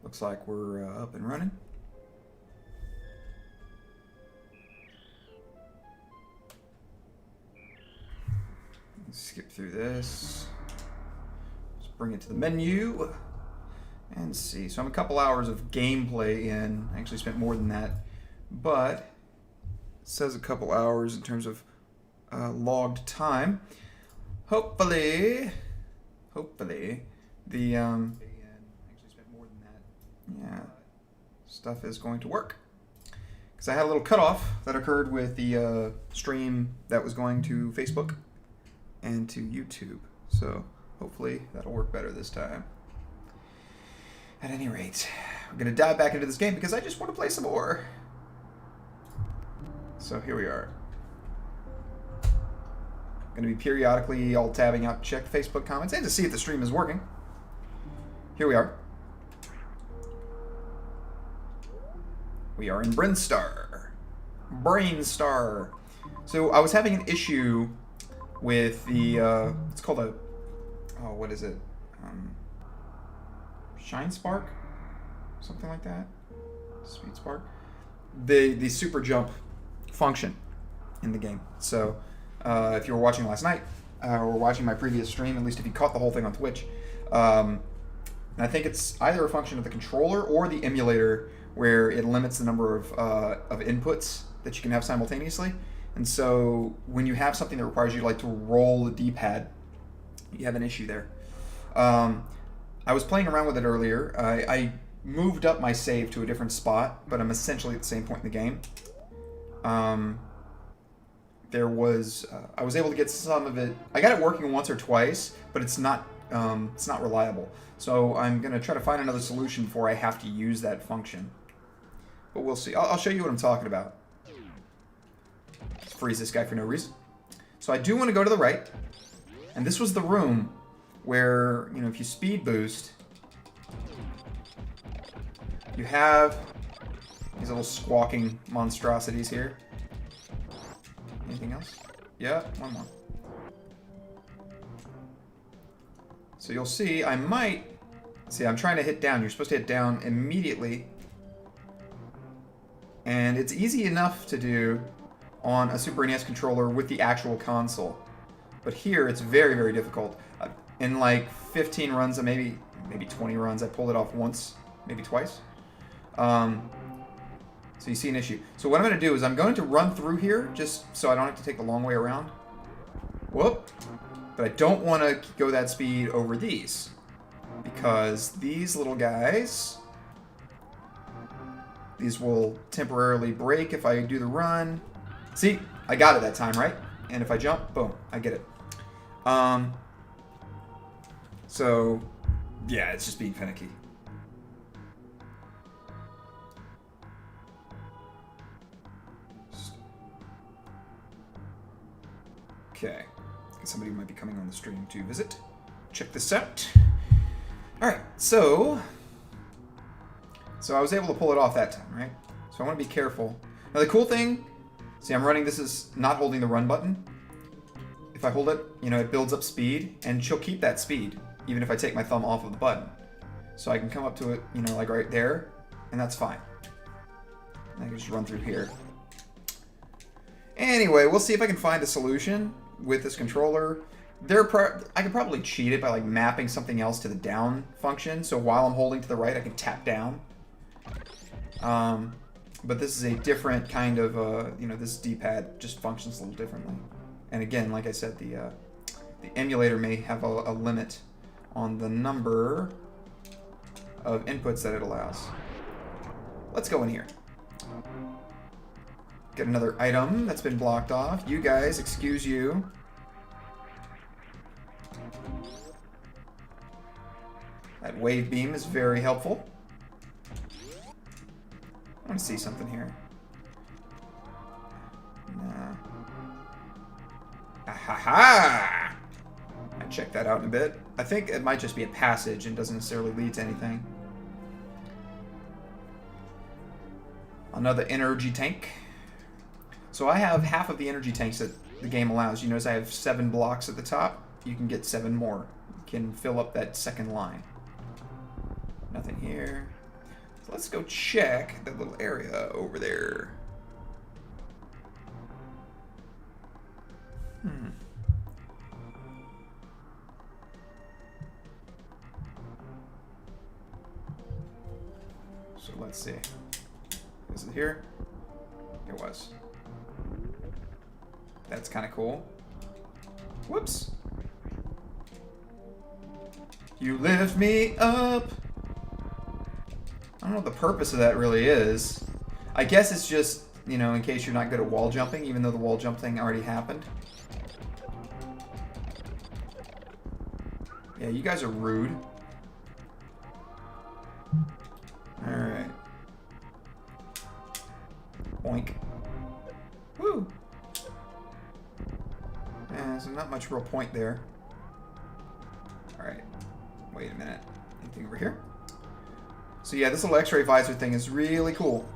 Looks like we're up and running. Let's skip through this. Let's bring it to the menu and see. So I'm a couple hours of gameplay in. I actually spent more than that, but it says a couple hours in terms of logged time. Hopefully, the actually spent more than that. Yeah, stuff is going to work. Because I had a little cutoff that occurred with the stream that was going to Facebook and to YouTube. So hopefully that'll work better this time. At any rate, we're going to dive back into this game because I just want to play some more. So here we are. Going to be periodically all tabbing out to check Facebook comments and to see if the stream is working. Here we are. We are in Brainstar. So I was having an issue with the, it's called a, oh, what is it? Shine Spark? Something like that? Speed Spark? The super jump function in the game. So if you were watching last night, or watching my previous stream, at least if you caught the whole thing on Twitch, I think it's either a function of the controller or the emulator where it limits the number of inputs that you can have simultaneously. And so when you have something that requires you like to roll the D-pad, you have an issue there. I was playing around with it earlier. I moved up my save to a different spot, but I'm essentially at the same point in the game. There was I was able to get some of it. I got it working once or twice, but it's not reliable. So I'm gonna try to find another solution before I have to use that function. But we'll see. I'll show you what I'm talking about. Let's freeze this guy for no reason. So I do want to go to the right, and this was the room where, you know, if you speed boost, you have these little squawking monstrosities here. Anything else? Yeah, one more. So you'll see, I might... See, I'm trying to hit down. You're supposed to hit down immediately. And it's easy enough to do on a Super NES controller with the actual console. But here, it's very, very difficult. In like 15 runs, maybe 20 runs, I pulled it off once, maybe twice. So you see an issue. So what I'm going to do is I'm going to run through here just so I don't have to take the long way around. Whoop. But I don't want to go that speed over these, because these little guys, these will temporarily break if I do the run. See, I got it that time, right? And if I jump, boom, I get it. So, yeah, it's just being finicky. Okay. Somebody might be coming on the stream to visit. Check this out. Alright, so I was able to pull it off that time, right? So I want to be careful. Now the cool thing, see, I'm running, this is not holding the run button. If I hold it, you know, it builds up speed, and she'll keep that speed, even if I take my thumb off of the button. So I can come up to it, you know, like right there, and that's fine. And I can just run through here. Anyway, we'll see if I can find a solution with this controller. I could probably cheat it by like mapping something else to the down function. So while I'm holding to the right, I can tap down. But this is a different kind of, you know, this D-pad just functions a little differently. And again, like I said, the emulator may have a limit on the number of inputs that it allows. Let's go in here. Get another item that's been blocked off. You guys, excuse you. That wave beam is very helpful. I want to see something here. Nah. Ahaha! I'll check that out in a bit. I think it might just be a passage and doesn't necessarily lead to anything. Another energy tank. So I have half of the energy tanks that the game allows. You notice I have 7 blocks at the top. You can get 7 more. You can fill up that second line. Nothing here. So let's go check that little area over there. So let's see. Is it here? It was. That's kind of cool. Whoops. You lift me up. I don't know what the purpose of that really is. I guess it's just, you know, in case you're not good at wall jumping, even though the wall jump thing already happened. Yeah, you guys are rude. Alright. Boink. Woo! Yeah, so not much real point there. Alright. Wait a minute. Anything over here? So yeah, this little X-ray visor thing is really cool.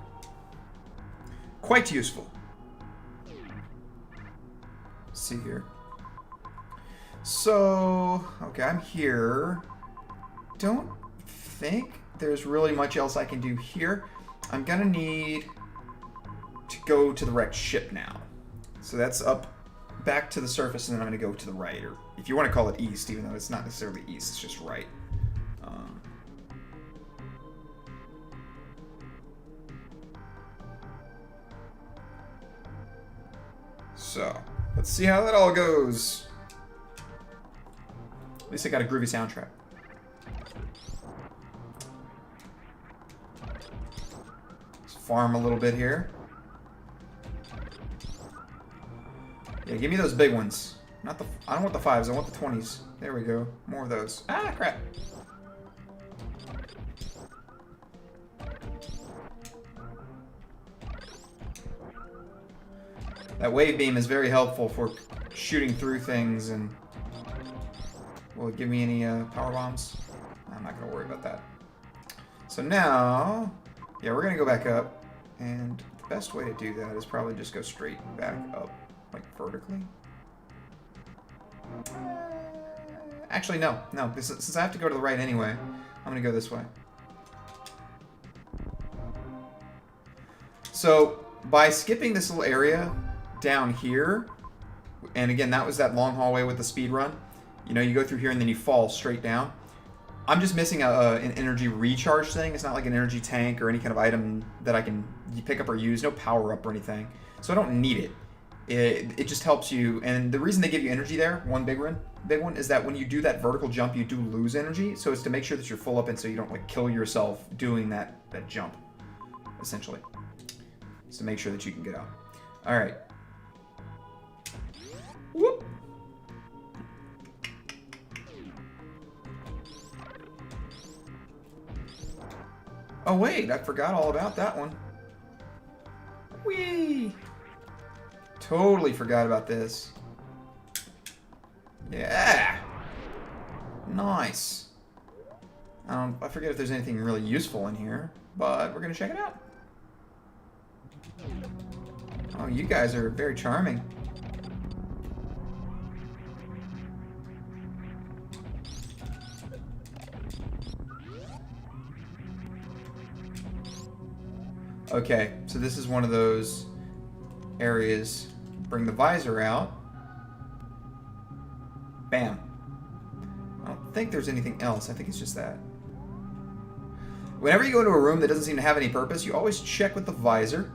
Quite useful. Let's see here. So, okay, I'm here. Don't think there's really much else I can do here. I'm gonna need to go to the wrecked ship now. So that's up back to the surface, and then I'm gonna go to the right, or if you want to call it east, even though it's not necessarily east, it's just right. So, let's see how that all goes. At least I got a groovy soundtrack. Let's farm a little bit here. Yeah, give me those big ones. Not the. I don't want the 5s. I want the 20s. There we go. More of those. Ah, crap. That wave beam is very helpful for shooting through things, and will it give me any power bombs? I'm not going to worry about that. So now, yeah, we're going to go back up, and the best way to do that is probably just go straight back up, like vertically. Actually, no. Since I have to go to the right anyway, I'm going to go this way. So by skipping this little area down here, and again, that was that long hallway with the speed run. You know, you go through here and then you fall straight down. I'm just missing an energy recharge thing. It's not like an energy tank or any kind of item that I can pick up or use. No power up or anything. So I don't need it. It just helps you. And the reason they give you energy there, one big one, is that when you do that vertical jump, you do lose energy. So it's to make sure that you're full up and so you don't like kill yourself doing that jump, essentially. It's to make sure that you can get out. All right. Whoop. Oh wait, I forgot all about that one. Whee! Totally forgot about this. Yeah! Nice. I forget if there's anything really useful in here, but we're gonna check it out. Oh, you guys are very charming. Okay, so this is one of those areas. Bring the visor out. Bam. I don't think there's anything else. I think it's just that. Whenever you go into a room that doesn't seem to have any purpose, you always check with the visor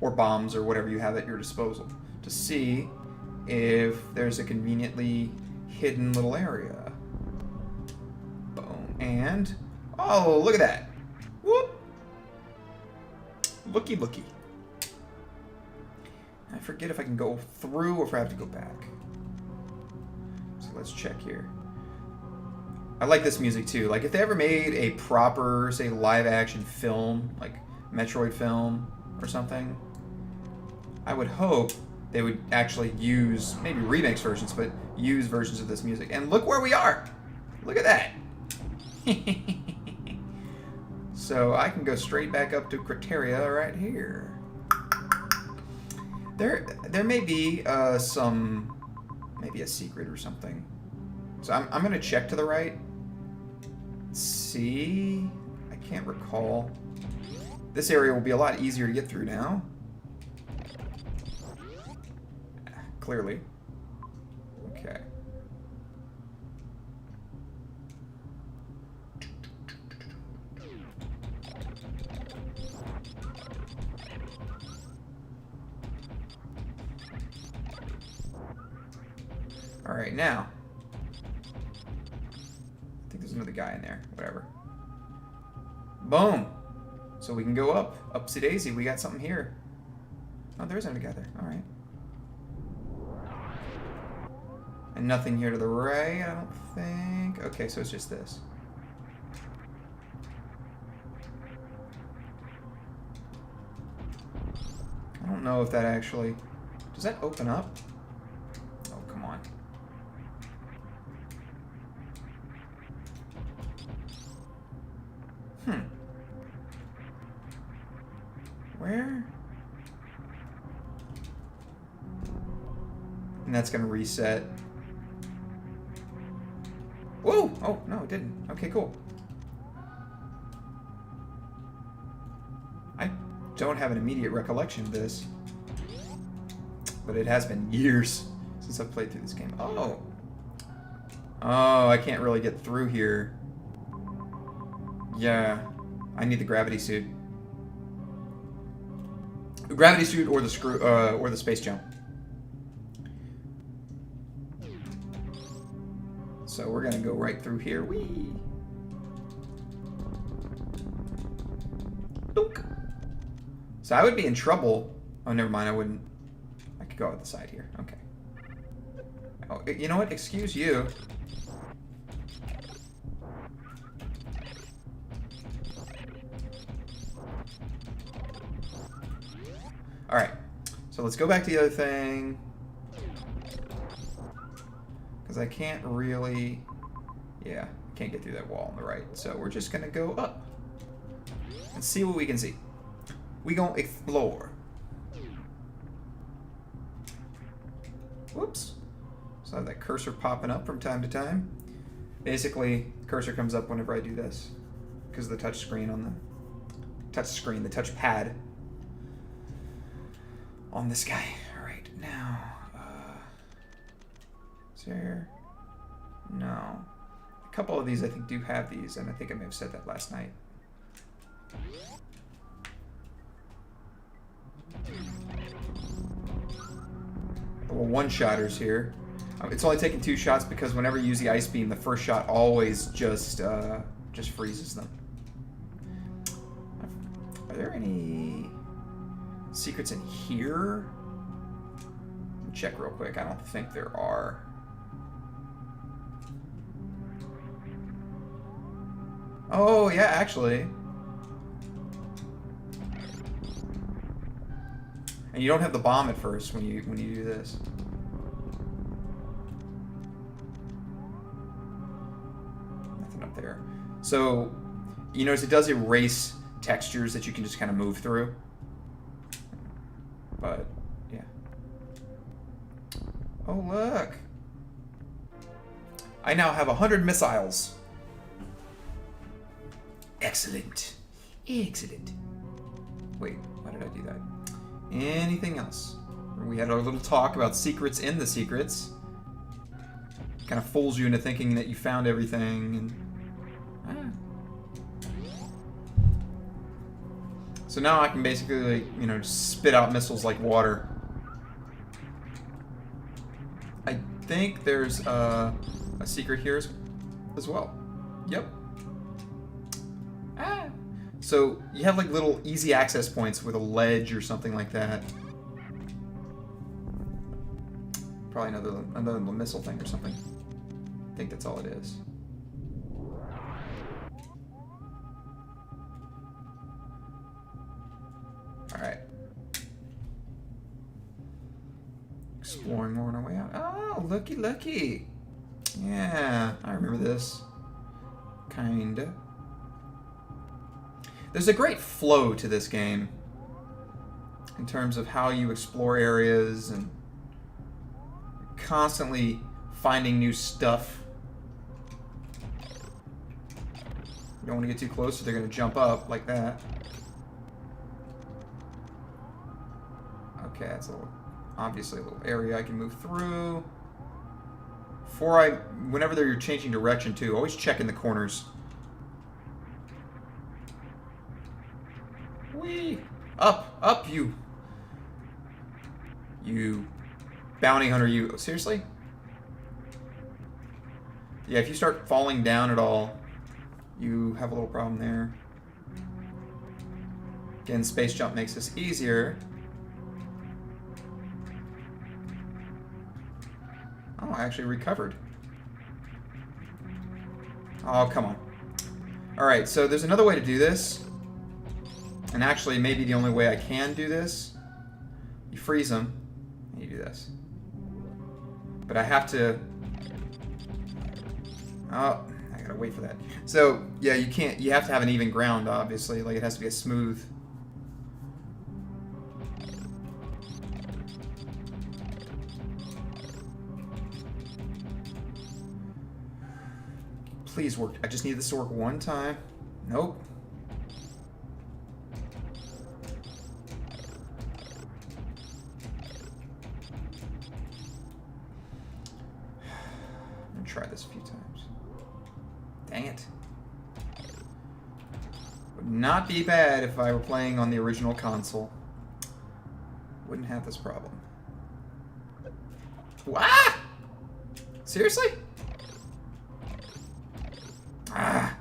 or bombs or whatever you have at your disposal to see if there's a conveniently hidden little area. Boom. And, oh, look at that. Whoop. Looky, looky. I forget if I can go through or if I have to go back. So let's check here. I like this music too. Like if they ever made a proper, say, live action film, like Metroid film or something, I would hope they would actually use, maybe remix versions, but use versions of this music. And look where we are! Look at that! So I can go straight back up to Criteria right here. There may be maybe a secret or something. So I'm gonna check to the right. See, I Can't recall. This area will be a lot easier to get through now. Clearly. Okay. Alright, now. I think there's another guy in there. Whatever. Boom! So we can go up. Upsy daisy, we got something here. Oh, there's another guy there. Alright. And nothing here to the right, I don't think. Okay, so it's just this. I don't know if that actually... Does that open up? Oh, come on. Where? And that's gonna reset. Whoa! Oh, no, it didn't. Okay, cool. I don't have an immediate recollection of this. But it has been years since I've played through this game. Oh! Oh, I can't really get through here. Yeah. I need the gravity suit. The gravity suit or the screw, or the space jump. So we're gonna go right through here. Whee! Doink. So I would be in trouble. Oh, never mind. I wouldn't. I could go out the side here. Okay. Oh, you know what? Excuse you. Alright, so let's go back to the other thing. Because I can't really... Yeah, I can't get through that wall on the right. So we're just going to go up. And see what we can see. We gonna explore. Whoops. So I have that cursor popping up from time to time. Basically, the cursor comes up whenever I do this. Because of the touch screen on the... the touch pad. On this guy. Alright, now... is there... No. A couple of these I think do have these, and I think I may have said that last night. Little one-shotters here. It's only taking 2 shots because whenever you use the ice beam, the first shot always just freezes them. Are there any... secrets in here? Check real quick. I don't think there are. Oh yeah, actually. And you don't have the bomb at first when you do this. Nothing up there. So you notice it does erase textures that you can just kind of move through. But, yeah. Oh, look. I now have 100 missiles. Excellent. Excellent. Wait, why did I do that? Anything else? We had our little talk about secrets in the secrets. Kind of fools you into thinking that you found everything. And so now I can basically, like, you know, just spit out missiles like water. I think there's a secret here as well. Yep. So you have like little easy access points with a ledge or something like that. Probably another missile thing or something. I think that's all it is. Alright. Exploring more on our way out. Oh, looky, looky. Yeah, I remember this. Kinda. There's a great flow to this game in terms of how you explore areas and constantly finding new stuff. You don't want to get too close, so they're going to jump up like that. Okay, that's a little, obviously a little area I can move through. Whenever you're changing direction too, always check in the corners. Whee! Up, you bounty hunter, you. Seriously? Yeah, if you start falling down at all, you have a little problem there. Again, space jump makes this easier. Oh, I actually recovered. Oh, come on. Alright, so there's another way to do this. And actually, maybe the only way I can do this. You freeze them, and you do this. But I have to... Oh, I gotta wait for that. So, yeah, you have to have an even ground, obviously. Like, it has to be a smooth... Please work. I just need this to work one time. Nope. I'm gonna try this a few times. Dang it. Would not be bad if I were playing on the original console. Wouldn't have this problem. What? Seriously? Ah.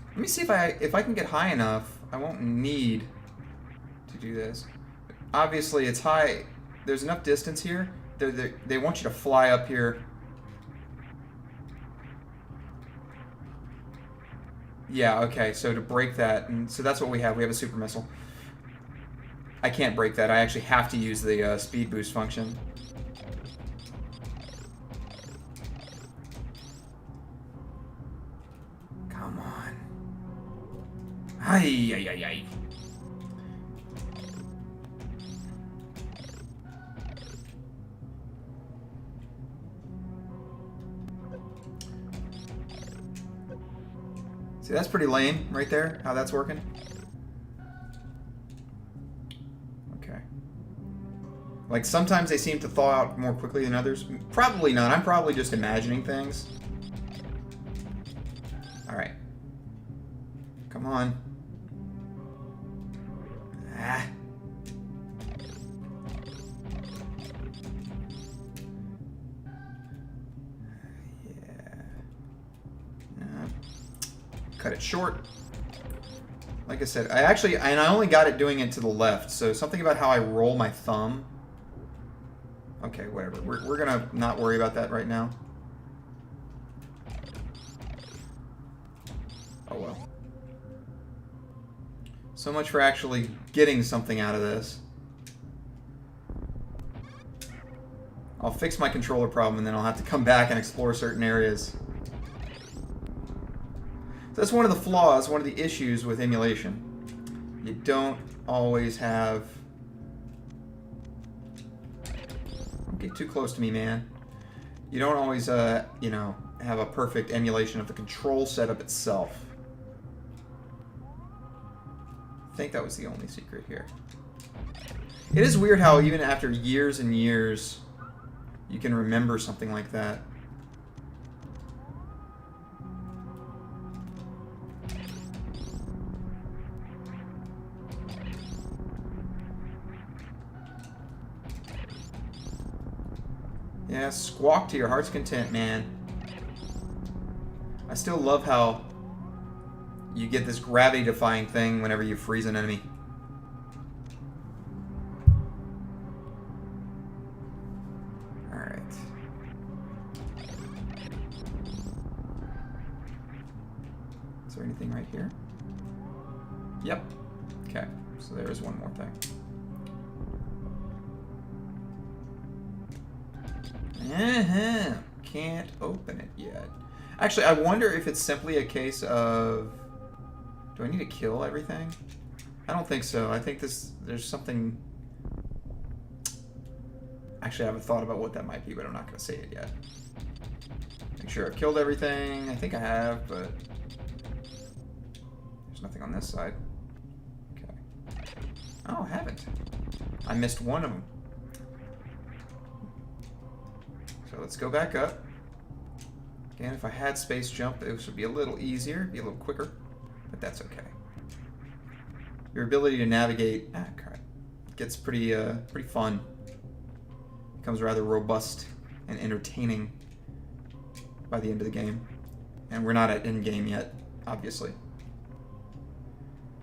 Let me see if I can get high enough. I won't need to do this. Obviously, it's high. There's enough distance here. They want you to fly up here. Yeah, okay, so to break that, and so that's what we have. We have a super missile. I can't break that. I actually have to use the speed boost function. Come on. Ay, ay, ay, ay. See, that's pretty lame right there, how that's working. Okay. Like, sometimes they seem to thaw out more quickly than others. Probably not. I'm probably just imagining things. Alright. Come on. Ah. Cut it short. Like I said, I only got it doing it to the left, so something about how I roll my thumb. Okay, whatever. We're gonna not worry about that right now. Oh well. So much for actually getting something out of this. I'll fix my controller problem and then I'll have to come back and explore certain areas. That's one of the flaws, one of the issues with emulation. You don't always have... Don't get too close to me, man. You don't always, you know, have a perfect emulation of the control setup itself. I think that was the only secret here. It is weird how even after years and years, you can remember something like that. Yeah, squawk to your heart's content, man. I still love how you get this gravity-defying thing whenever you freeze an enemy. Alright. Is there anything right here? Yep. Okay, so there's one more thing. Can't open it yet. Actually, I wonder if it's simply a case of... Do I need to kill everything? I don't think so. I think there's something... Actually, I haven't thought about what that might be, but I'm not going to say it yet. Making sure I've killed everything. I think I have, but there's nothing on this side. Okay. Oh, I haven't. I missed one of them. So let's go back up. Again, if I had space jump, it would be a little easier, be a little quicker, but that's okay. Your ability to navigate gets pretty fun. Becomes rather robust and entertaining by the end of the game. And we're not at end game yet, obviously.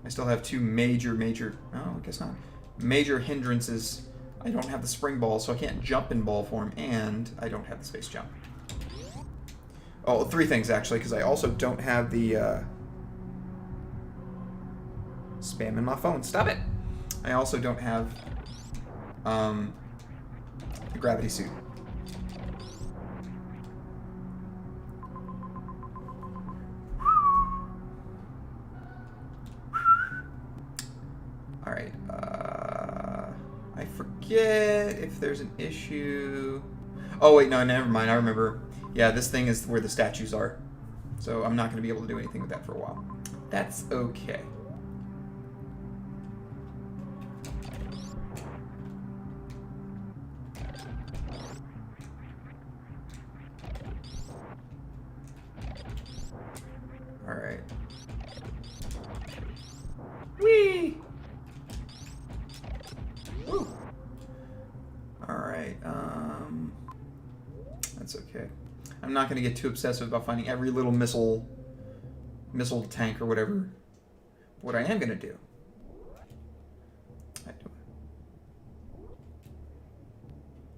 I still have two major, oh, I guess not. Major hindrances. I don't have the spring ball, so I can't jump in ball form, and I don't have the space jump. Oh, three things, actually, because I also don't have the... Spamming my phone. Stop it! I also don't have the gravity suit. Alright, I forget if there's an issue. Oh wait, no, never mind, I remember. Yeah, this thing is where the statues are. So I'm not going to be able to do anything with that for a while. That's okay. Alright. Whee! Woo! Alright, that's okay. I'm not going to get too obsessive about finding every little missile tank or whatever. What I am going to do... Let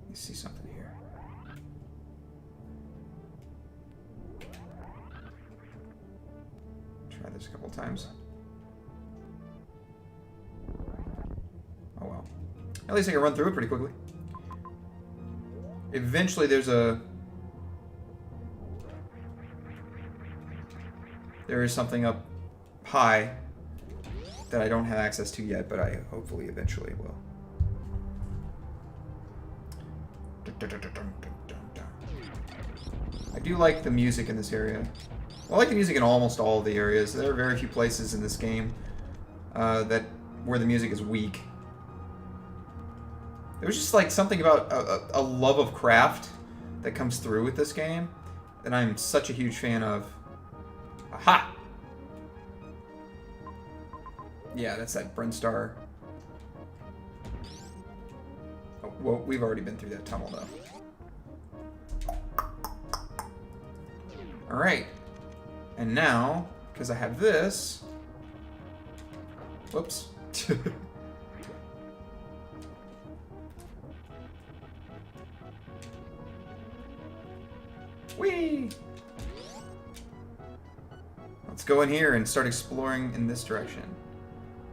me see something here. Try this a couple times. Oh well. At least I can run through it pretty quickly. Eventually there is something up high that I don't have access to yet, but I hopefully eventually will. I do like the music in this area. Well, I like the music in almost all of the areas. There are very few places in this game where the music is weak. There's just like something about a love of craft that comes through with this game that I'm such a huge fan of. Aha! Yeah, that's that Brinstar. Oh, well, we've already been through that tunnel, though. Alright. And now, because I have this... Whoops. Whee! Let's go in here and start exploring in this direction.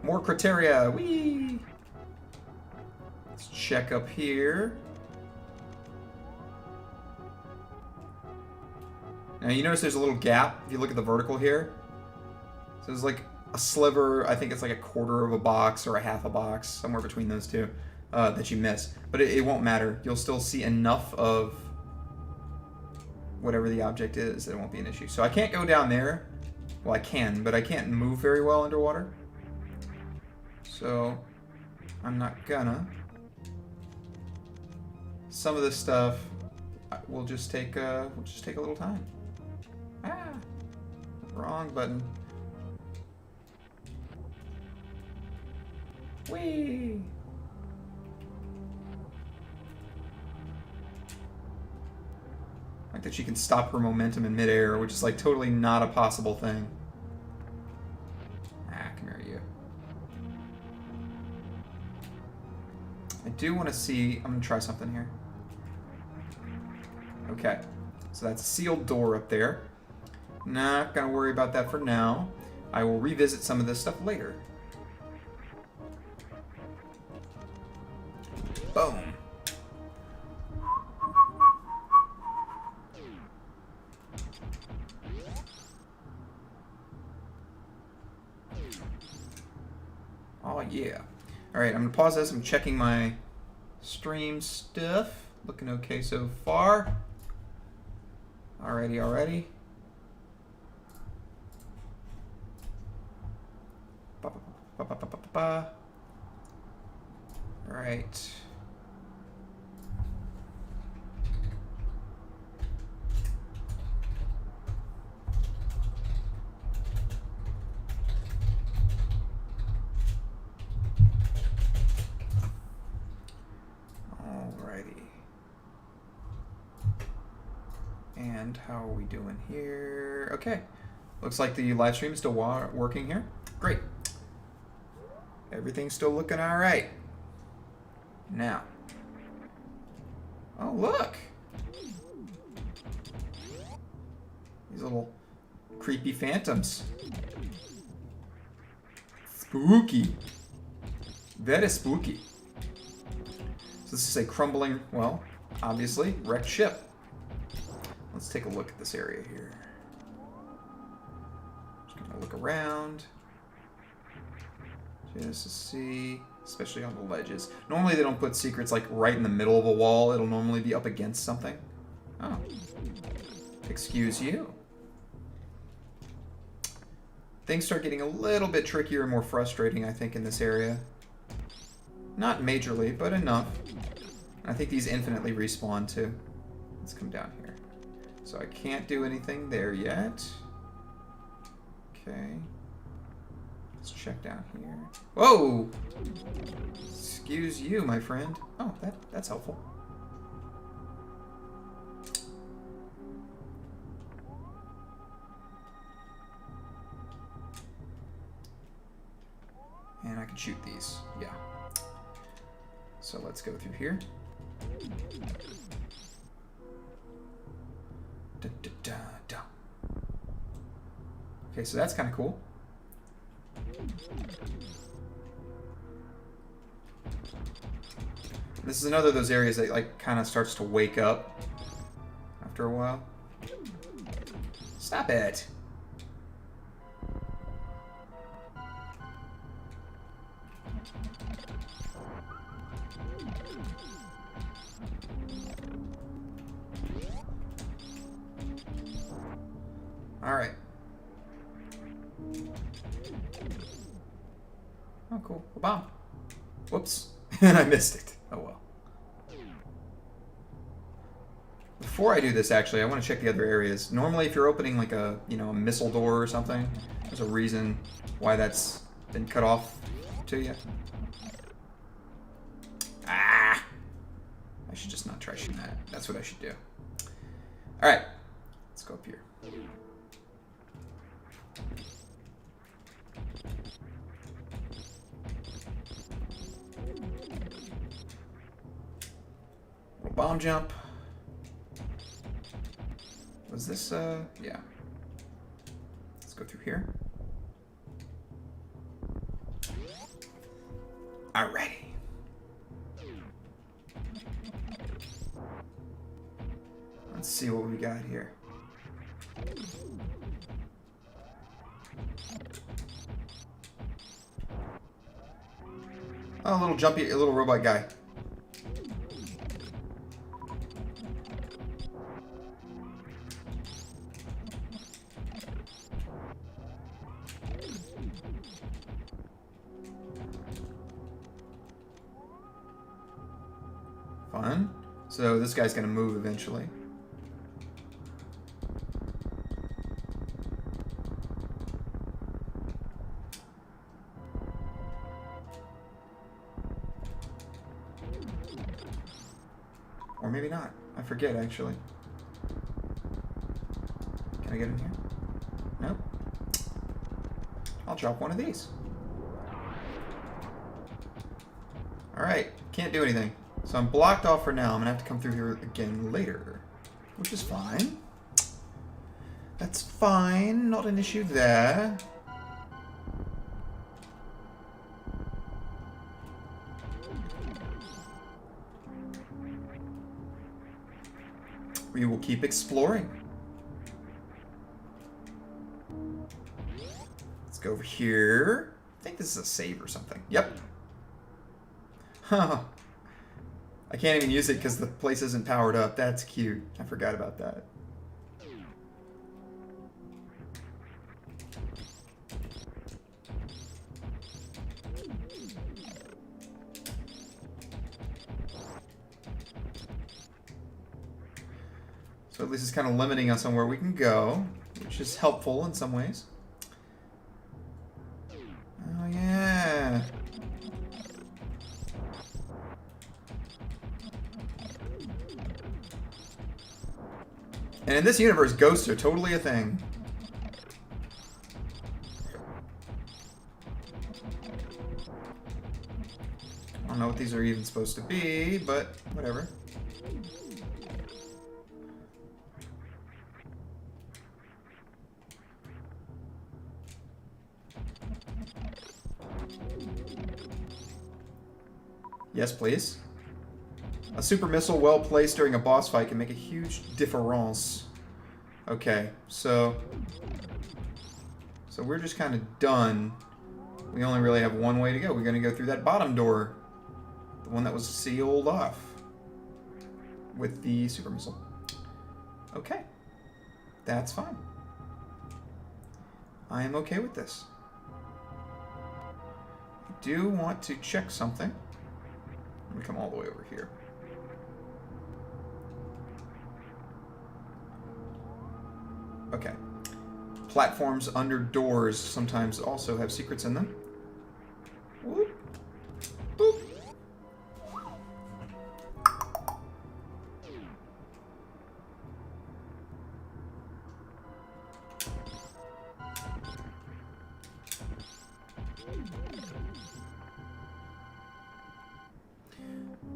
More criteria! Whee! Let's check up here. Now you notice there's a little gap if you look at the vertical here. So there's like a sliver, I think it's like a quarter of a box or a half a box, somewhere between those two, that you miss. But it won't matter. You'll still see enough of whatever the object is that it won't be an issue. So I can't go down there. Well, I can, but I can't move very well underwater. So I'm not gonna. Some of this stuff will just take a little time. Ah, wrong button. Whee! Like that she can stop her momentum in midair, which is like totally not a possible thing. Ah, come here, you. I do want to see... I'm going to try something here. Okay. So that's a sealed door up there. Not going to worry about that for now. I will revisit some of this stuff later. Boom. Oh, yeah. Alright, I'm going to pause this. I'm checking my stream stuff. Looking okay so far. Alrighty. Alright. And how are we doing here? Okay. Looks like the live stream is still working here. Great. Everything's still looking all right. Now. Oh, look. These little creepy phantoms. Spooky. Very spooky. So this is a crumbling, well, obviously, wrecked ship. Let's take a look at this area here. Just gonna look around. Just to see, especially on the ledges. Normally they don't put secrets like right in the middle of a wall. It'll normally be up against something. Oh. Excuse you. Things start getting a little bit trickier and more frustrating, I think, in this area. Not majorly, but enough. I think these infinitely respawn too. Let's come down here. So I can't do anything there yet. Okay. Let's check down here. Whoa! Excuse you, my friend. Oh, that's helpful. And I can shoot these. Yeah. So let's go through here. Da, da, da, da. Okay, so that's kind of cool. This is another of those areas that like kind of starts to wake up after a while. Stop it. All right. Oh, cool. A bomb. Whoops. And I missed it. Oh, well. Before I do this, actually, I want to check the other areas. Normally, if you're opening like a, a missile door or something, there's a reason why that's been cut off to you. Ah! I should just not try shooting that. That's what I should do. All right. Let's go up here. Bomb jump. Was this, yeah. Let's go through here. Alrighty. Let's see what we got here. Oh, a little jumpy, a little robot guy. Fun. So this guy's gonna move eventually. Or maybe not. I forget, actually. Can I get in here? No? I'll drop one of these. Alright, can't do anything. So I'm blocked off for now. I'm gonna have to come through here again later, which is fine. That's fine. Not an issue there. We will keep exploring. Let's go over here. I think this is a save or something. Yep. Huh. I can't even use it because the place isn't powered up. That's cute. I forgot about that. So at least it's kind of limiting us on where we can go, which is helpful in some ways. Oh, yeah. And in this universe, ghosts are totally a thing. I don't know what these are even supposed to be, but whatever. Yes, please. A super missile well placed during a boss fight can make a huge difference. Okay, so we're just kind of done. We only really have one way to go. We're going to go through that bottom door. The one that was sealed off with the super missile. Okay. That's fine. I am okay with this. I do want to check something. Let me come all the way over here. Okay. Platforms under doors sometimes also have secrets in them. Whoop. Boop.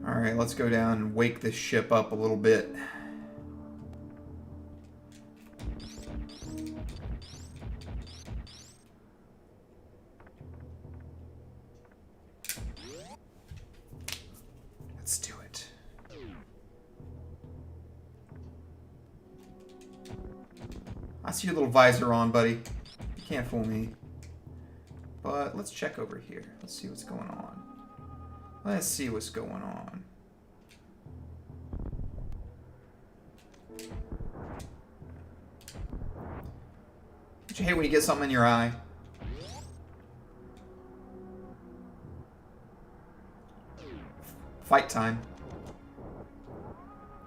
Alright, let's go down and wake this ship up a little bit. Let's do it. I see your little visor on, buddy. You can't fool me. But let's check over here. Let's see what's going on. Let's see what's going on. Don't you hate when you get something in your eye? Fight time.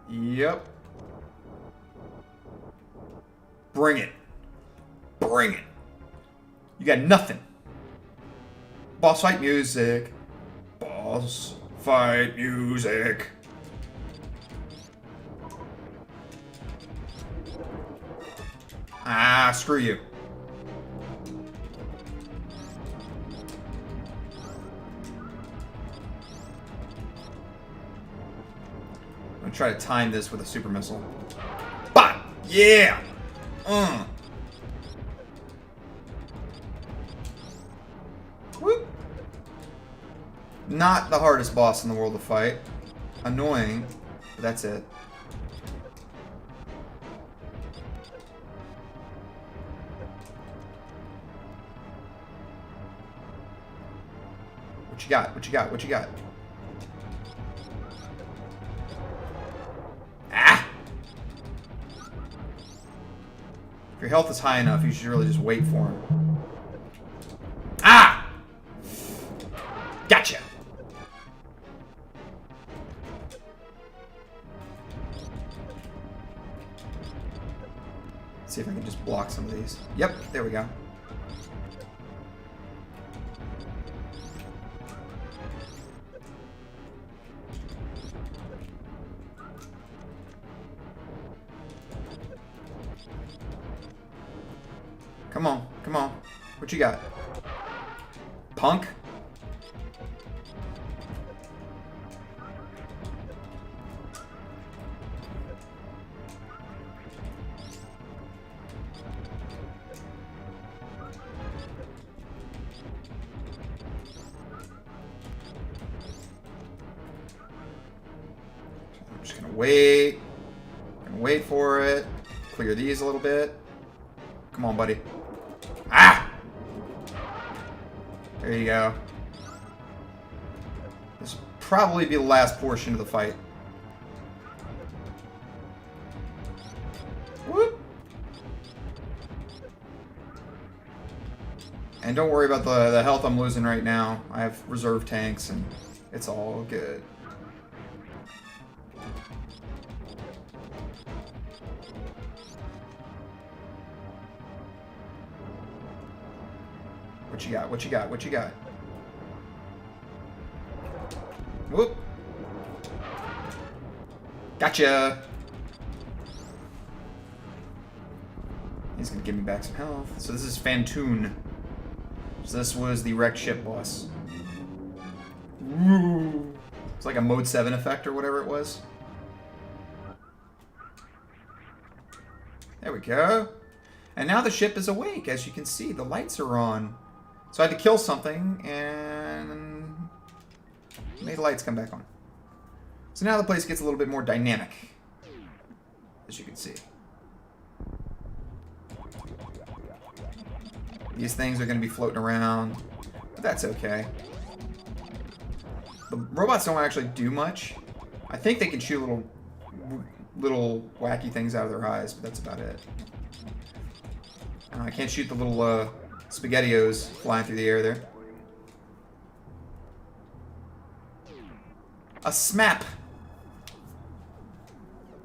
Yep. Bring it. Bring it. You got nothing. Boss fight music. Boss fight music. Ah, screw you. I'm gonna try to time this with a super missile. Bah! Yeah! Whoop! Not the hardest boss in the world to fight. Annoying, but that's it. What you got? What you got? What you got? Ah! If your health is high enough, you should really just wait for him. Ah! Gotcha! See if I can just block some of these. Yep, there we go. Come on, come on. What you got? Punk? I'm just gonna wait. I'm gonna wait for it. Clear these a little bit. Come on, buddy. Ah! There you go. This will probably be the last portion of the fight. Whoop! And don't worry about the health I'm losing right now. I have reserve tanks and it's all good. What you got? What you got? What you got? Whoop. Gotcha. He's gonna give me back some health. So this is Fantoon. So this was the wrecked ship boss. Ooh. It's like a mode 7 effect or whatever it was. There we go. And now the ship is awake, as you can see. The lights are on. So I had to kill something and made the lights come back on. So now the place gets a little bit more dynamic, as you can see. These things are going to be floating around, but that's okay. The robots don't actually do much. I think they can shoot little wacky things out of their eyes, but that's about it. I can't shoot the little SpaghettiOs flying through the air there. A smap.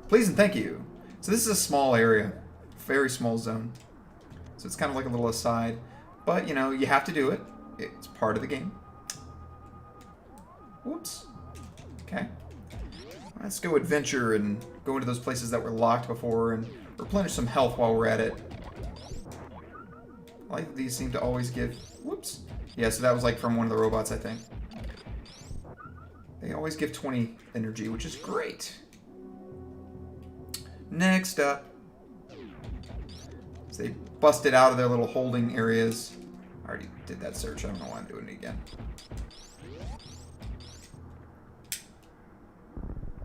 Please and thank you. So this is a small area, very small zone. So it's kind of like a little aside, but you know, you have to do it. It's part of the game. Whoops. Okay. Let's go adventure and go into those places that were locked before and replenish some health while we're at it. I like that these seem to always give... Whoops. Yeah, so that was like from one of the robots, I think. They always give 20 energy, which is great. Next up. So they busted out of their little holding areas. I already did that search. I don't know why I'm doing it again.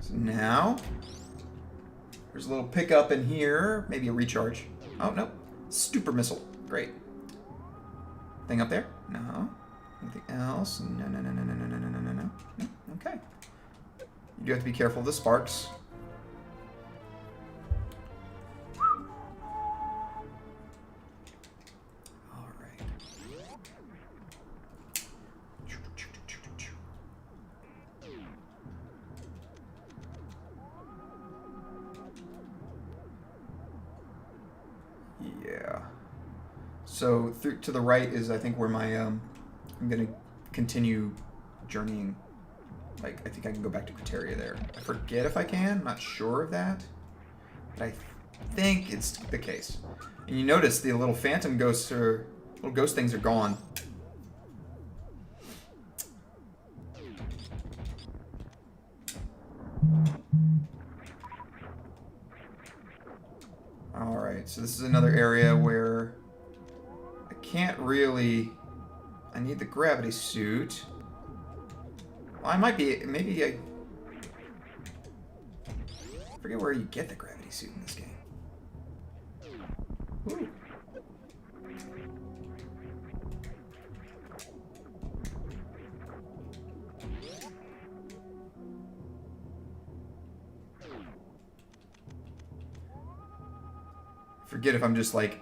So now, there's a little pickup in here. Maybe a recharge. Oh, no. Super missile. Great. Thing up there? No. Anything else? No, no, no, no, no, no, no, no, no, no. No. Okay. You do have to be careful of the sparks. All right. Yeah. So through to the right is, I think, where my I'm gonna continue journeying. Like, I think I can go back to Criteria there. I forget if I can. I'm not sure of that, but I think it's the case. And you notice the little phantom ghosts are, little ghost things are gone. All right, so this is another area where I can't really. I need the gravity suit. Well, I might be. Maybe I forget where you get the gravity suit in this game. Ooh. Forget if I'm just like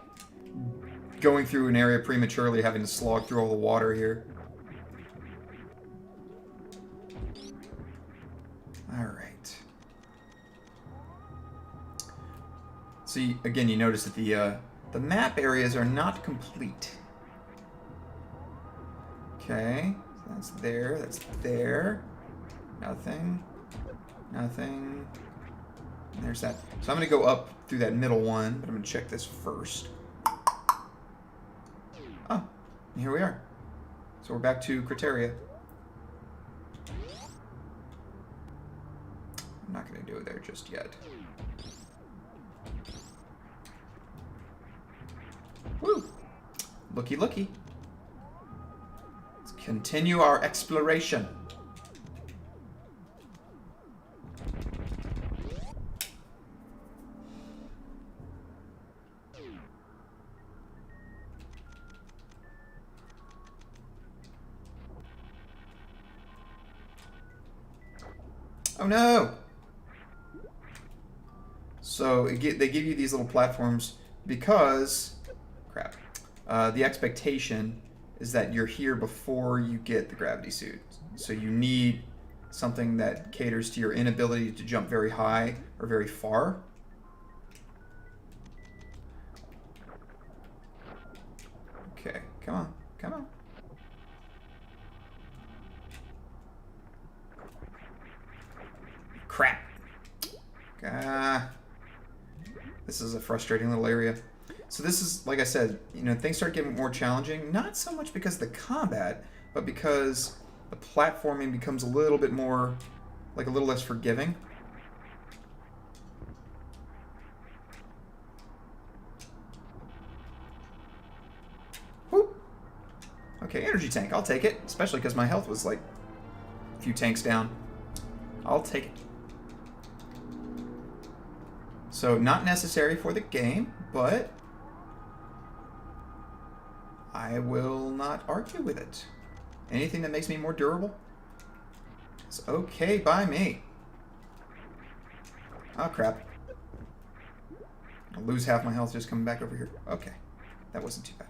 going through an area prematurely, having to slog through all the water here. All right. See, again, you notice that the map areas are not complete. Okay, so that's there. That's there. Nothing. Nothing. And there's that. So I'm going to go up through that middle one, but I'm going to check this first. Oh, and here we are. So we're back to Criteria. I'm not going to do it there just yet. Woo! Looky, looky. Let's continue our exploration. Oh no! So they give you these little platforms because, crap, the expectation is that you're here before you get the gravity suit. So you need something that caters to your inability to jump very high or very far. Okay, come on, come on. This is a frustrating little area. So this is, like I said, you know, things start getting more challenging. Not so much because of the combat, but because the platforming becomes a little bit more, like a little less forgiving. Whoop. Okay, energy tank. I'll take it, especially because my health was like a few tanks down. I'll take it. So not necessary for the game, but I will not argue with it. Anything that makes me more durable is okay by me. Oh, crap. I'll lose half my health just coming back over here. Okay. That wasn't too bad.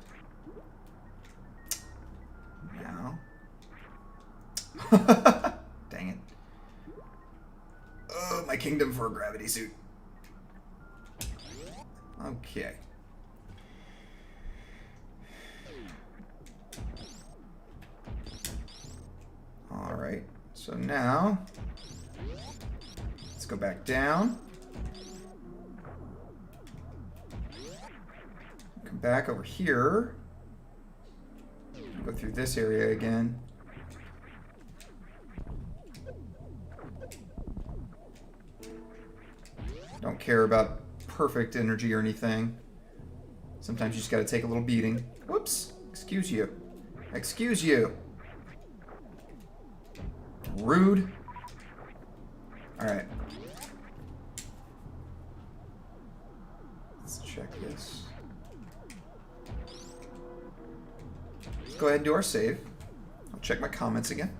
Now. Dang it. Oh, my kingdom for a gravity suit. Okay. Alright, so now let's go back down. Come back over here. Go through this area again. Don't care about perfect energy or anything. Sometimes you just gotta take a little beating. Whoops! Excuse you. Excuse you. Rude. Alright. Let's check this. Let's go ahead and do our save. I'll check my comments again.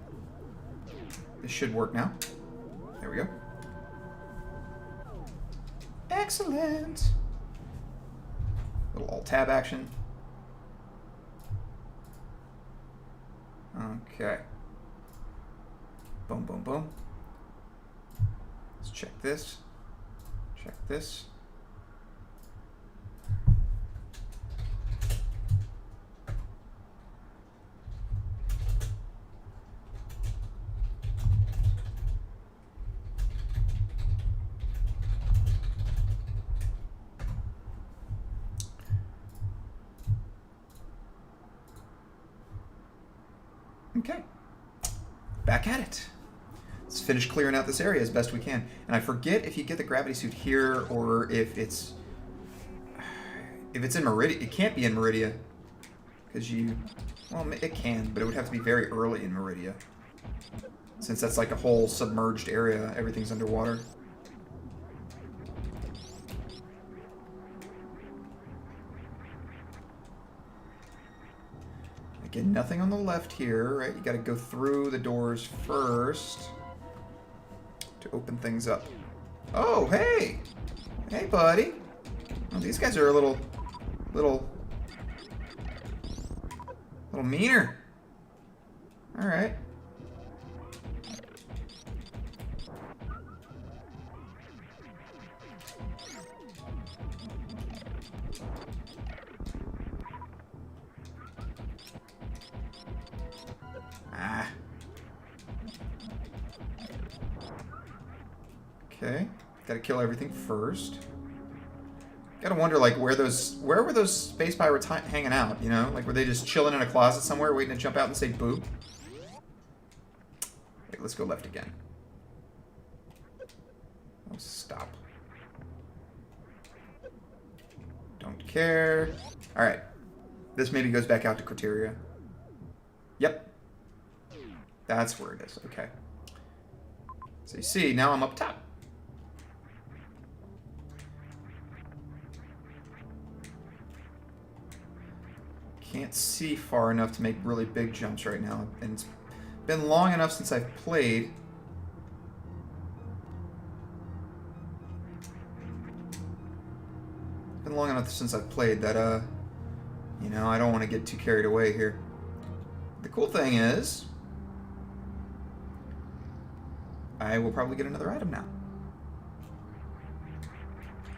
This should work now. There we go. Excellent. Little Alt-Tab action. Okay. Boom, boom, boom. Let's check this. Check this. Okay. Back at it. Let's finish clearing out this area as best we can. And I forget if you get the gravity suit here or if it's in Meridia. It can't be in Meridia. Because well, it can, but it would have to be very early in Meridia. Since that's like a whole submerged area. Everything's underwater. Again, nothing on the left here, right? You gotta go through the doors first to open things up. Oh, hey! Hey, buddy! Oh, these guys are a little meaner. Alright. Okay, gotta kill everything first. Gotta wonder, like, where were those space pirates hanging out, you know? Like, were they just chilling in a closet somewhere waiting to jump out and say boop? Wait, let's go left again. Oh, stop. Don't care. Alright. This maybe goes back out to Criteria. Yep. That's where it is. Okay. So you see, now I'm up top. Can't see far enough to make really big jumps right now. And it's been long enough since I've played. It's been long enough since I've played that, you know, I don't want to get too carried away here. The cool thing is, I will probably get another item now.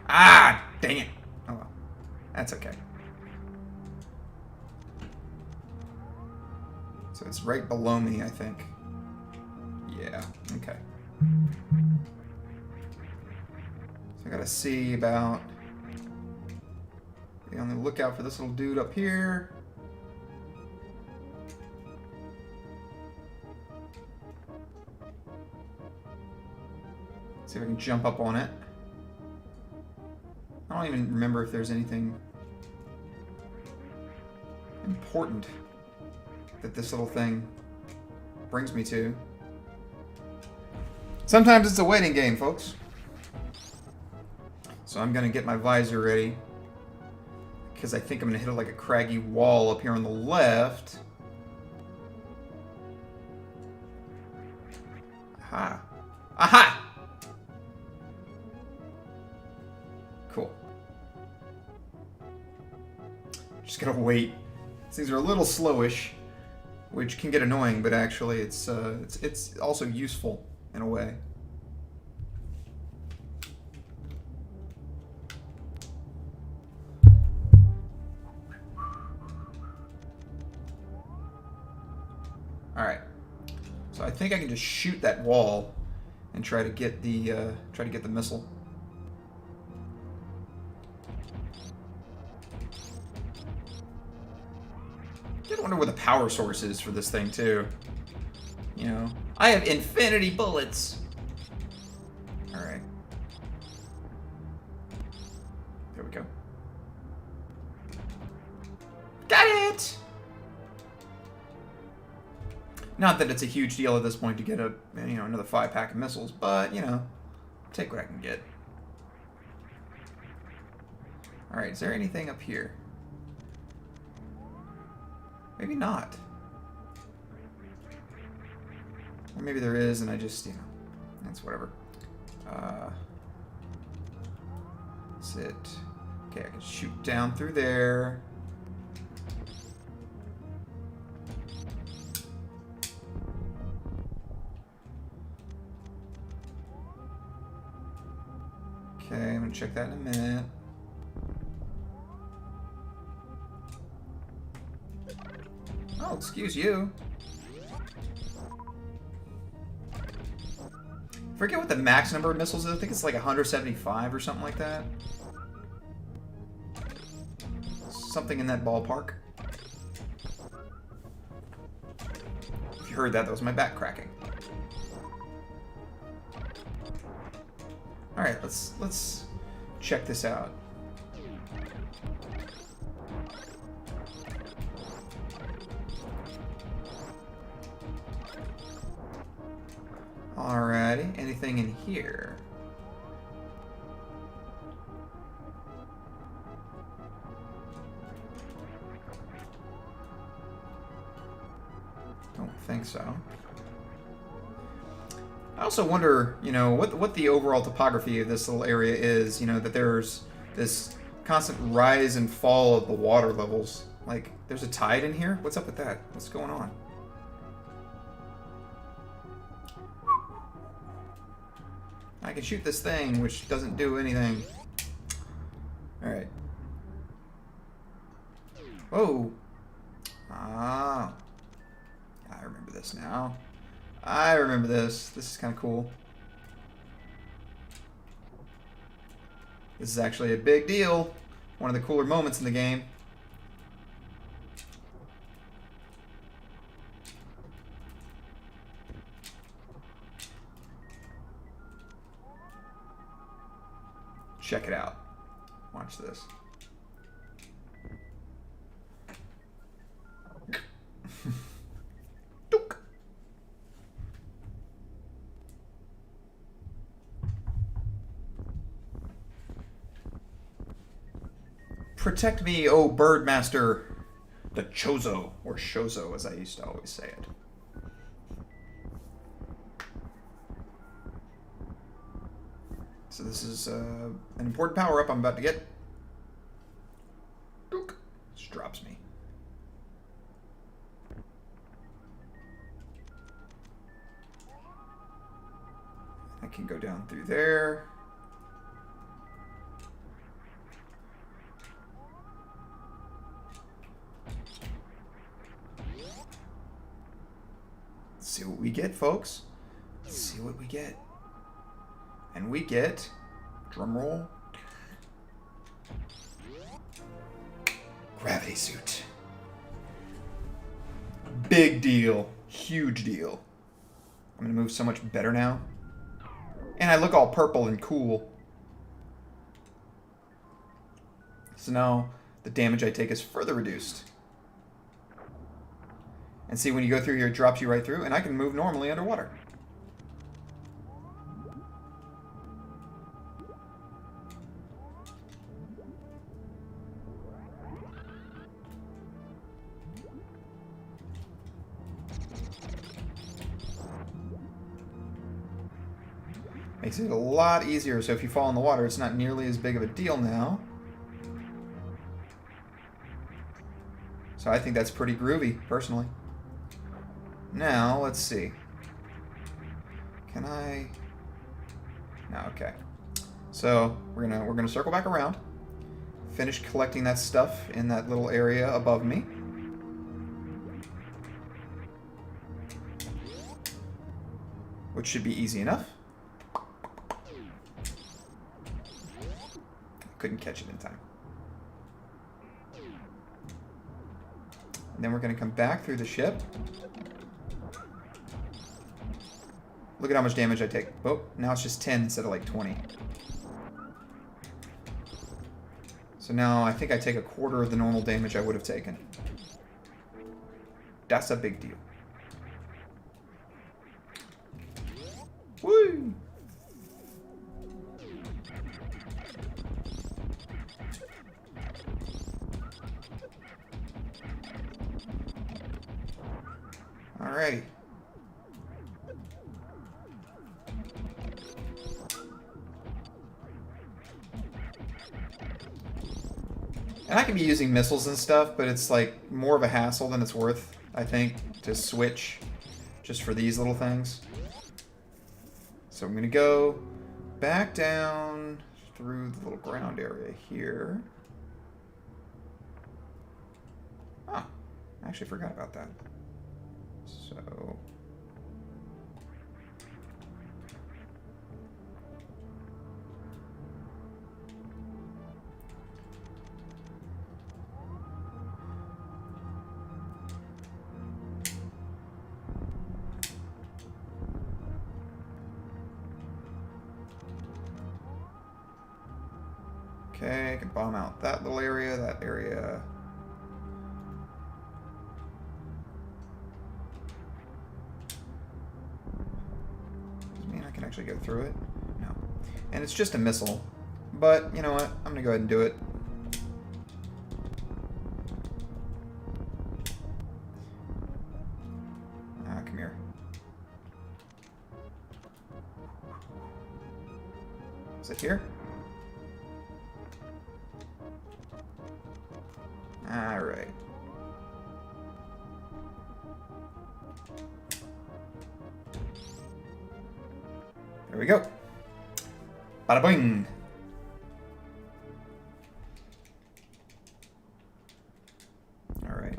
Ah, dang it. Oh well, that's okay. So it's right below me, I think. Yeah, okay. So I gotta see about Be on the lookout for this little dude up here. See if I can jump up on it. I don't even remember if there's anything important that this little thing brings me to. Sometimes it's a waiting game, folks. So I'm going to get my visor ready, because I think I'm going to hit it like a craggy wall up here on the left. Aha! Aha! Cool. Just gotta wait. These things are a little slowish, which can get annoying, but actually it's also useful in a way. All right. So I think I can just shoot that wall and try to get the missile. I wonder where the power source is for this thing too. You know, I have infinity bullets. All right. There we go. Got it. Not that it's a huge deal at this point to get another 5-pack of missiles, but take what I can get. All right, is there anything up here? Maybe not. Or maybe there is, and I just, that's whatever. That's it. Okay, I can shoot down through there. Okay, I'm gonna check that in a minute. Oh, excuse you. Forget what the max number of missiles is. I think it's like 175 or something like that. Something in that ballpark. If you heard that, that was my back cracking. All right, let's check this out. Alrighty, anything in here? Don't think so. I also wonder, what the overall topography of this little area is, that there's this constant rise and fall of the water levels. Like, there's a tide in here? What's up with that? What's going on? I can shoot this thing, which doesn't do anything. Alright. Whoa. Ah. I remember this now. I remember this. This is kind of cool. This is actually a big deal. One of the cooler moments in the game. Check it out. Watch this. Protect me, oh Birdmaster. The Chozo, or Shozo, as I used to always say it. So this is an important power-up I'm about to get. Dook. Just drops me. I can go down through there. Let's see what we get, folks. Let's see what we get. And we get, drum roll, gravity suit. Big deal. Huge deal. I'm going to move so much better now. And I look all purple and cool. So now the damage I take is further reduced. And see, when you go through here, it drops you right through, and I can move normally underwater. Makes it a lot easier, so if you fall in the water, it's not nearly as big of a deal now. So I think that's pretty groovy, personally. Now, let's see. Can I... No, okay. So, we're gonna circle back around. Finish collecting that stuff in that little area above me. Which should be easy enough. Couldn't catch it in time. And then we're going to come back through the ship. Look at how much damage I take. Oh, now it's just 10 instead of like 20. So now I think I take a quarter of the normal damage I would have taken. That's a big deal. Woo! Alrighty. And I can be using missiles and stuff, but it's like more of a hassle than it's worth, I think, to switch just for these little things. So I'm going to go back down through the little ground area here. Oh, I actually forgot about that. So... Okay, I can bomb out that little area, that area. Does it mean I can actually go through it? No. And it's just a missile. But, you know what? I'm going to go ahead and do it. Ah, come here. Is it here? Alright. There we go. Bada boing. Alright.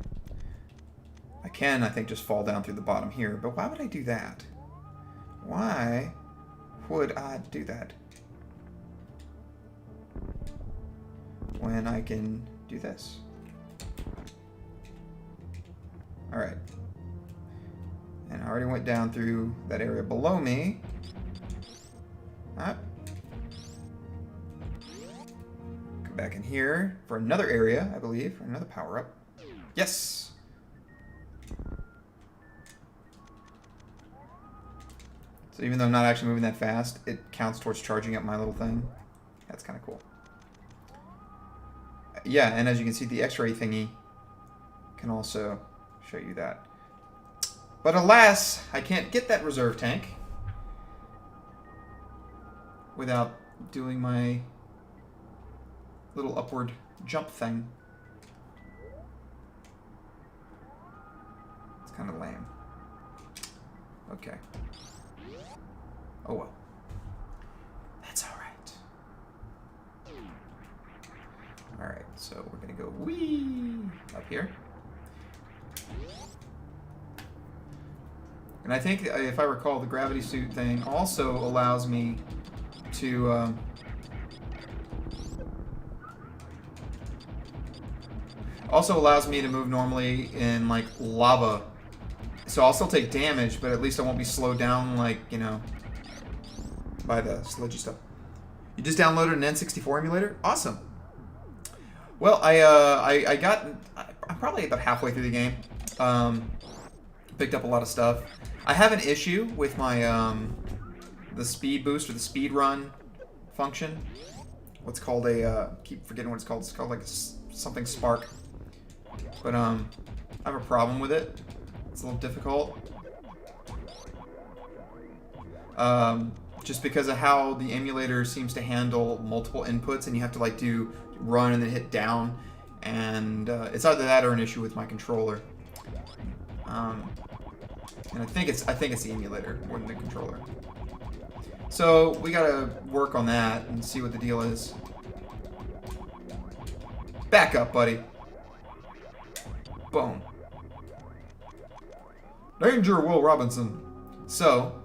I can, I think, just fall down through the bottom here, but why would I do that? Why would I do that? When I can do this. Alright. And I already went down through that area below me. Ah. Come back in here for another area, I believe, for another power-up. Yes! So even though I'm not actually moving that fast, it counts towards charging up my little thing. That's kind of cool. Yeah, and as you can see, the X-ray thingy can also show you that. But alas, I can't get that reserve tank without doing my little upward jump thing. It's kind of lame. Okay. Oh well. That's alright. Alright, so we're gonna go wee up here. And I think, if I recall, the gravity suit thing also allows me to... Also allows me to move normally in like lava. So I'll still take damage, but at least I won't be slowed down like, you know, by the sludgy stuff. You just downloaded an N64 emulator? Awesome. Well, I'm probably about halfway through the game. Picked up a lot of stuff. I have an issue with my the speed boost or the speed run function. What's called a keep forgetting what it's called. It's called like something spark. But I have a problem with it. It's a little difficult. Just because of how the emulator seems to handle multiple inputs, and you have to like do run and then hit down, and it's either that or an issue with my controller. And I think it's the emulator more than the controller. So we gotta work on that and see what the deal is. Back up, buddy. Boom. Danger, Will Robinson. So,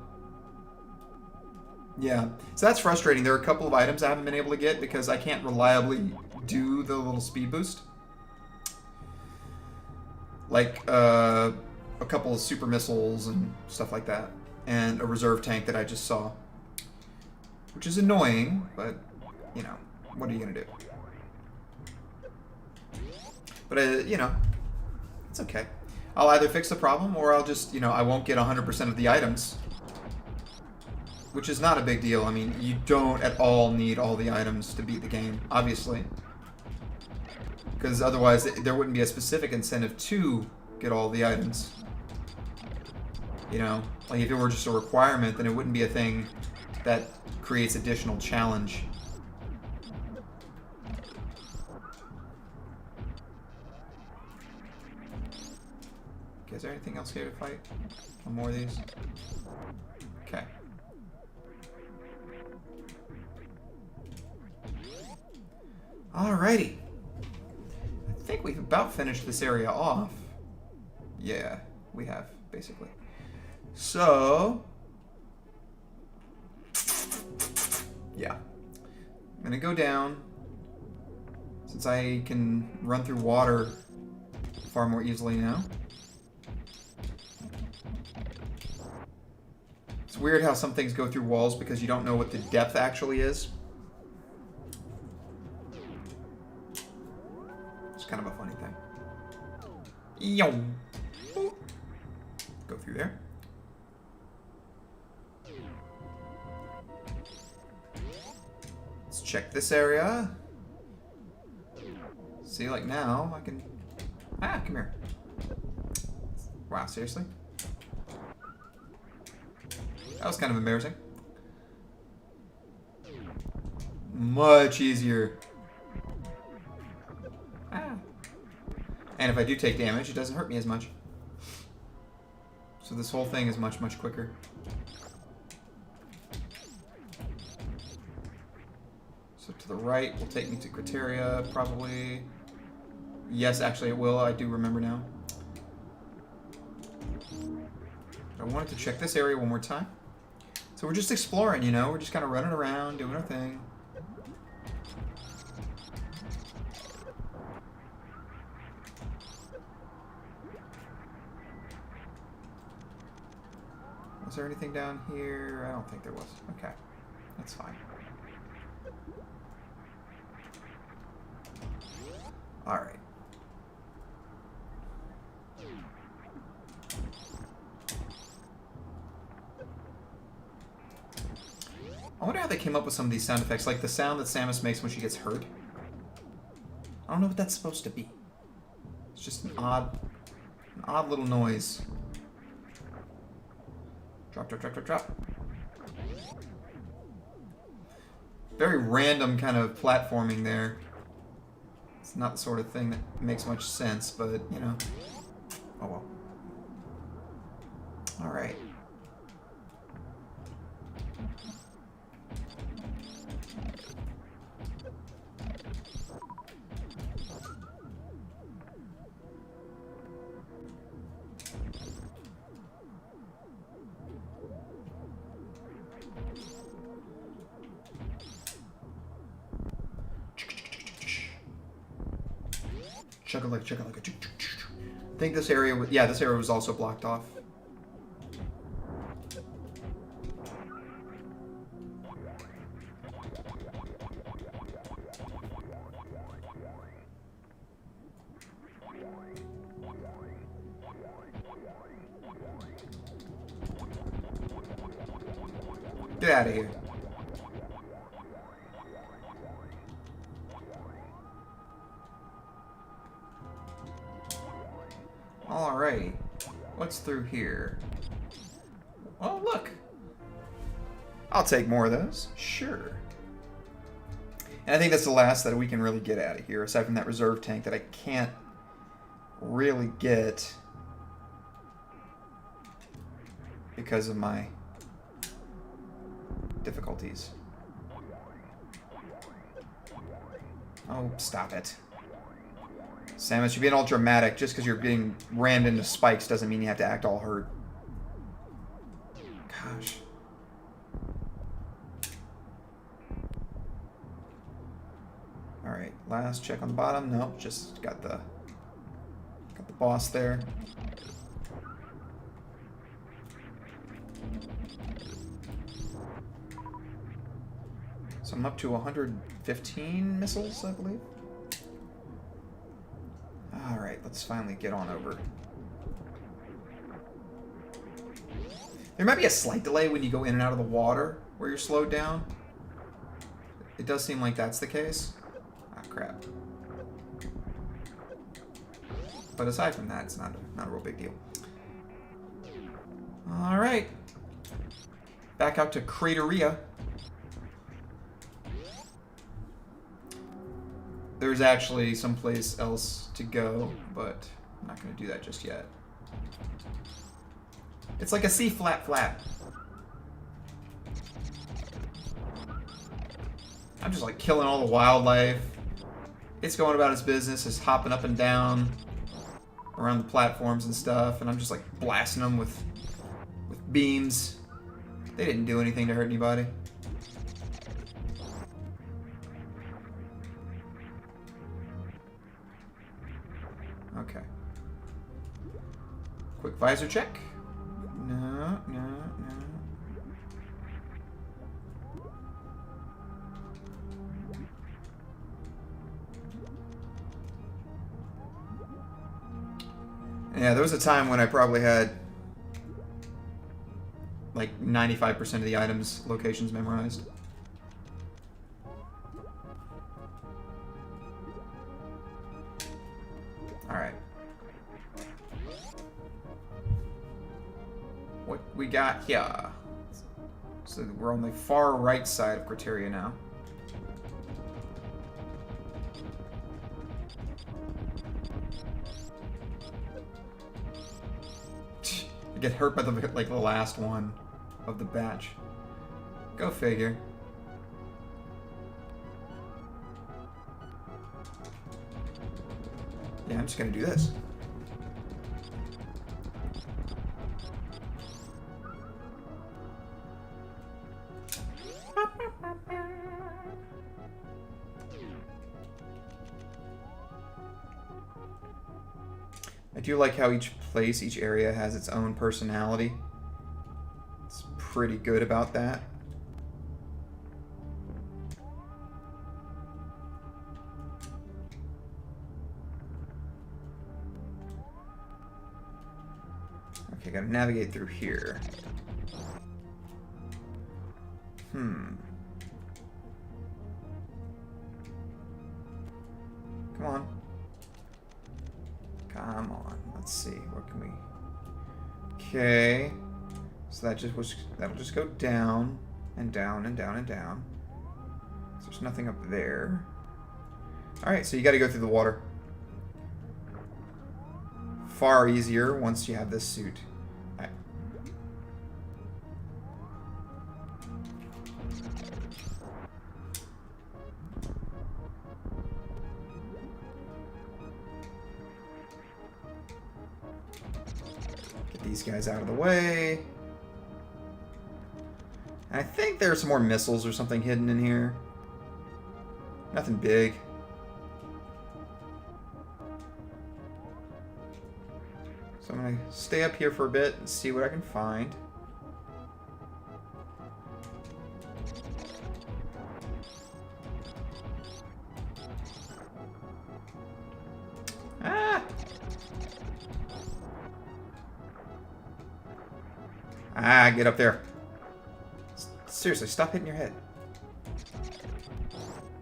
yeah. So that's frustrating. There are a couple of items I haven't been able to get because I can't reliably do the little speed boost. Like, a couple of super missiles and stuff like that. And a reserve tank that I just saw. Which is annoying, but, you know, what are you going to do? But, you know, it's okay. I'll either fix the problem or I'll just, you know, I won't get 100% of the items. Which is not a big deal. I mean, you don't at all need all the items to beat the game, obviously. Because otherwise, there wouldn't be a specific incentive to get all the items. You know, like if it were just a requirement, then it wouldn't be a thing that creates additional challenge. Okay, is there anything else here to fight? One more of these? Okay. Alrighty. I think we've about finished this area off. Yeah, we have, basically. So, yeah. I'm gonna go down. Since I can run through water far more easily now. It's weird how some things go through walls because you don't know what the depth actually is. It's kind of a funny thing. Yo. Go through there. Let's check this area. See, like now, I can... Ah, come here. Wow, seriously? That was kind of embarrassing. Much easier. Ah. And if I do take damage, it doesn't hurt me as much. So this whole thing is much, much quicker. So to the right will take me to Criteria, probably. Yes, actually it will. I do remember now. But I wanted to check this area one more time. So we're just exploring, you know? We're just kind of running around, doing our thing. Was there anything down here? I don't think there was. Okay. That's fine. Alright. I wonder how they came up with some of these sound effects, like the sound that Samus makes when she gets hurt. I don't know what that's supposed to be. It's just an odd little noise. Drop, drop, drop, drop, drop. Very random kind of platforming there. It's not the sort of thing that makes much sense, but, you know. Oh well. Alright. Chug-a-lugga. I think this area was... Yeah, this area was also blocked off. Get out of here. Alrighty. What's through here? Oh, look. I'll take more of those. Sure. And I think that's the last that we can really get out of here, aside from that reserve tank that I can't really get because of my difficulties. Oh, stop it. Samus, you're being all dramatic. Just because you're being rammed into spikes doesn't mean you have to act all hurt. Gosh. Alright, last check on the bottom. Nope, just got the boss there. So I'm up to 115 missiles, I believe. Alright, let's finally get on over. There might be a slight delay when you go in and out of the water where you're slowed down. It does seem like that's the case. Ah, crap. But aside from that, it's not a real big deal. Alright. Back out to Crateria. There's actually someplace else to go, but I'm not going to do that just yet. It's like a C flat flat. I'm just like killing all the wildlife. It's going about its business, it's hopping up and down around the platforms and stuff, and I'm just like blasting them with beams. They didn't do anything to hurt anybody. Okay. Quick visor check. No. Yeah, there was a time when I probably had like 95% of the items locations memorized. Alright. What we got here? So we're on the far right side of Crateria now. I get hurt by the last one of the batch. Go figure. Yeah, I'm just gonna do this. I do like how each place, each area has its own personality. It's pretty good about that. Okay, gotta navigate through here. Come on. Come on. Let's see. What can we... Okay. So that'll just go down and down and down and down. So there's nothing up there. Alright, so you gotta go through the water. Far easier once you have this suit. Alright. Get these guys out of the way. And I think there's some more missiles or something hidden in here. Nothing big. So I'm going to stay up here for a bit and see what I can find. Ah! Ah, get up there. Seriously, stop hitting your head.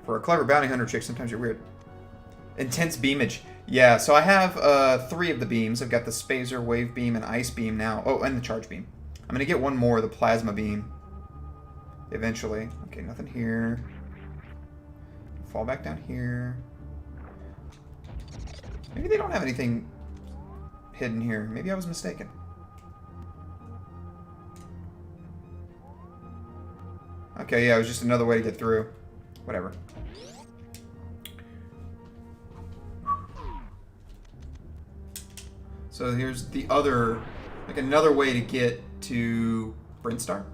For a clever bounty hunter chick, sometimes you're weird. Intense beamage. Yeah, so I have 3 of the beams. I've got the Spazer, Wave Beam, and Ice Beam now. Oh, and the Charge Beam. I'm going to get one more, the Plasma Beam. Eventually. Okay, nothing here. Fall back down here. Maybe they don't have anything hidden here. Maybe I was mistaken. Okay, yeah, it was just another way to get through. Whatever. So here's the other, like another way to get to Brinstar.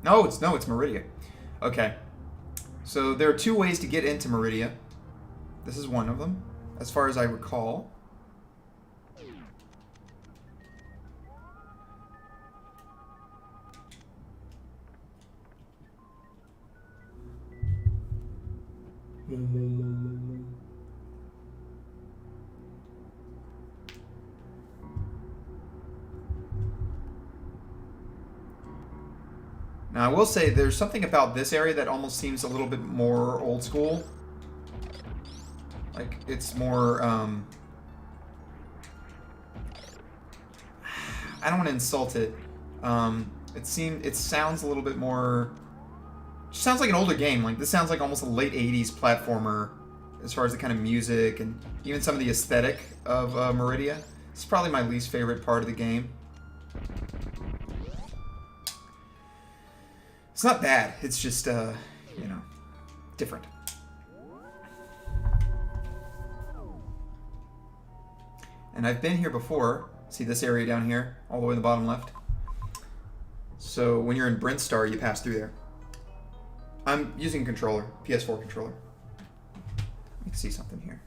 No, it's Meridia. Okay. So there are 2 ways to get into Meridia. This is one of them, as far as I recall. Now, I will say there's something about this area that almost seems a little bit more old school. Like, it's more, I don't want to insult it. It sounds a little bit more, it sounds like an older game. Like, this sounds like almost a late 80s platformer as far as the kind of music and even some of the aesthetic of Meridia. It's probably my least favorite part of the game. It's not bad. It's just, you know, different. And I've been here before. See this area down here, all the way in the bottom left? So when you're in Brinstar, you pass through there. I'm using a controller, PS4 controller. Let me see something here.